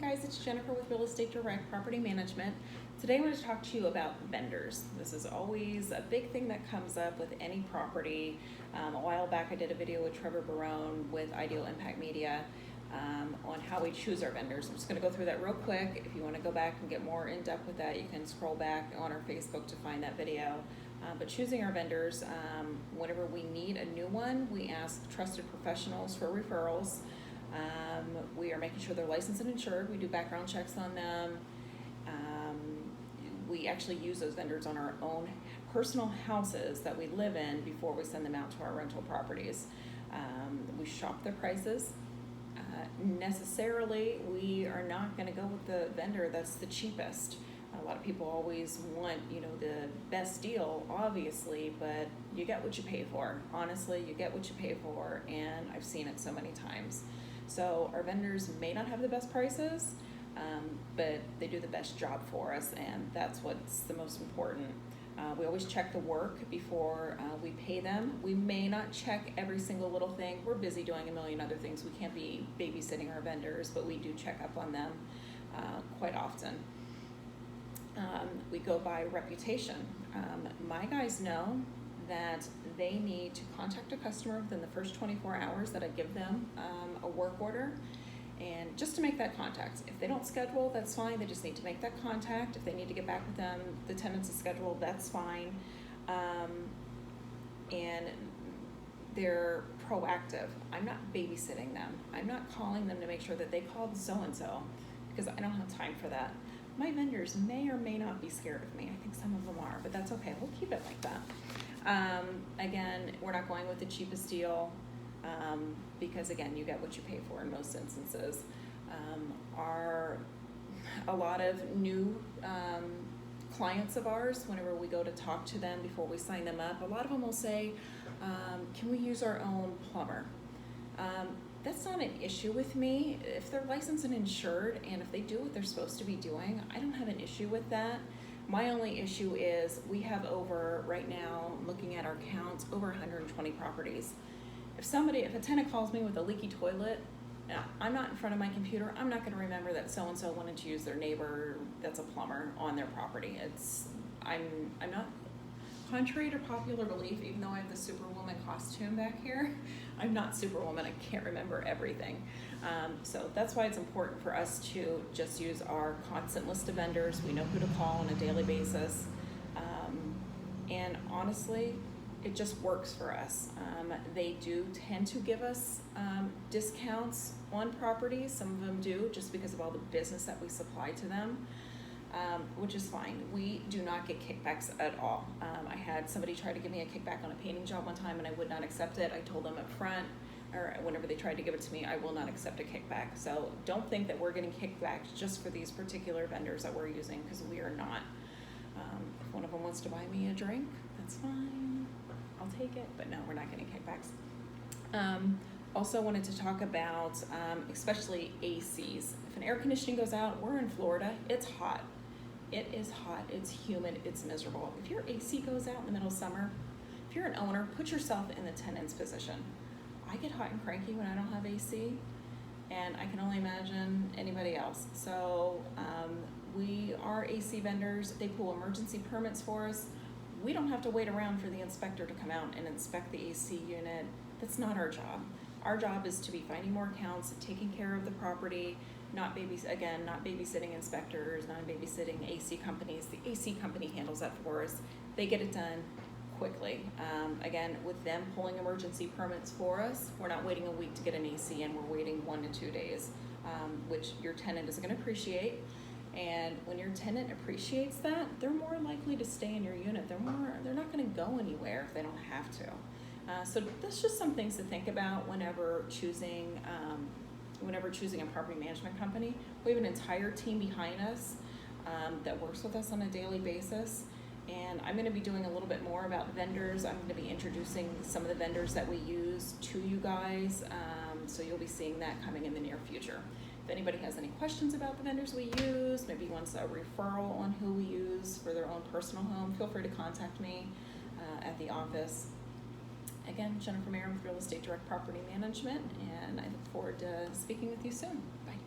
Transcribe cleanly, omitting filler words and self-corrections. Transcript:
guys, it's Jennifer with Real Estate Direct Property Management. Today I'm going to talk to you about vendors. This is always a big thing that comes up with any property. A while back I did a video with Trevor Barone with Ideal Impact Media on how we choose our vendors. I'm just going to go through that real quick. If you want to go back and get more in depth with that, you can scroll back on our Facebook to find that video. But choosing our vendors, whenever we need a new one, we ask trusted professionals for referrals. We are making sure they're licensed and insured. We do background checks on them. We actually use those vendors on our own personal houses that we live in before we send them out to our rental properties. We shop their prices. Necessarily, we are not going to go with the vendor that's the cheapest. A lot of people always want, the best deal, obviously, but you get what you pay for. Honestly, you get what you pay for, and I've seen it so many times. So our vendors may not have the best prices, but they do the best job for us, and that's what's the most important. We always check the work before we pay them. We may not check every single little thing. We're busy doing a million other things. We can't be babysitting our vendors, but we do check up on them quite often. We go by reputation. My guys know that they need to contact a customer within the first 24 hours that I give them a work order, and just to make that contact. If they don't schedule, that's fine. They just need to make that contact. If they need to get back with them, the tenants is scheduled, that's fine. And they're proactive. I'm not babysitting them. I'm not calling them to make sure that they called so-and-so, because I don't have time for that. My vendors may or may not be scared of me. I think some of them are, but that's okay. We'll keep it like that. Again, we're not going with the cheapest deal because, again, you get what you pay for in most instances. A lot of new clients of ours, whenever we go to talk to them before we sign them up, a lot of them will say, can we use our own plumber? That's not an issue with me. If they're licensed and insured, and if they do what they're supposed to be doing, I don't have an issue with that. My only issue is we have right now, looking at our counts, over 120 properties. If a tenant calls me with a leaky toilet, I'm not in front of my computer, I'm not going to remember that so-and-so wanted to use their neighbor that's a plumber on their property. I'm not, contrary to popular belief, even though I have the Superwoman costume back here, I'm not Superwoman. I can't remember everything. So that's why it's important for us to just use our constant list of vendors. We know who to call on a daily basis. And honestly, it just works for us. They do tend to give us discounts on properties. Some of them do, just because of all the business that we supply to them. Which is fine. We do not get kickbacks at all. I had somebody try to give me a kickback on a painting job one time, and I would not accept it. I told them up front, or whenever they tried to give it to me, I will not accept a kickback. So don't think that we're getting kickbacks just for these particular vendors that we're using, because we are not. If one of them wants to buy me a drink, that's fine. I'll take it, but no, we're not getting kickbacks. Also wanted to talk about especially ACs. If an air conditioning goes out, we're in Florida, it's hot. It is hot, it's humid, it's miserable. If your AC goes out in the middle of summer, if you're an owner, put yourself in the tenant's position. I get hot and cranky when I don't have AC, and I can only imagine anybody else. So we are AC vendors. They pull emergency permits for us. We don't have to wait around for the inspector to come out and inspect the AC unit. That's not our job. Our job is to be finding more accounts, taking care of the property, not babysitting inspectors, not babysitting AC companies. The AC company handles that for us. They get it done quickly. Again, with them pulling emergency permits for us, we're not waiting a week to get an AC in, we're waiting 1 to 2 days, which your tenant is gonna appreciate. And when your tenant appreciates that, they're more likely to stay in your unit. They're not gonna go anywhere if they don't have to. So that's just some things to think about whenever choosing a property management company. We have an entire team behind us that works with us on a daily basis. And I'm going to be doing a little bit more about vendors. I'm going to be introducing some of the vendors that we use to you guys. So you'll be seeing that coming in the near future. If anybody has any questions about the vendors we use, maybe wants a referral on who we use for their own personal home, feel free to contact me at the office. Again, Jennifer Mayer with Real Estate Direct Property Management, and I look forward to speaking with you soon. Bye.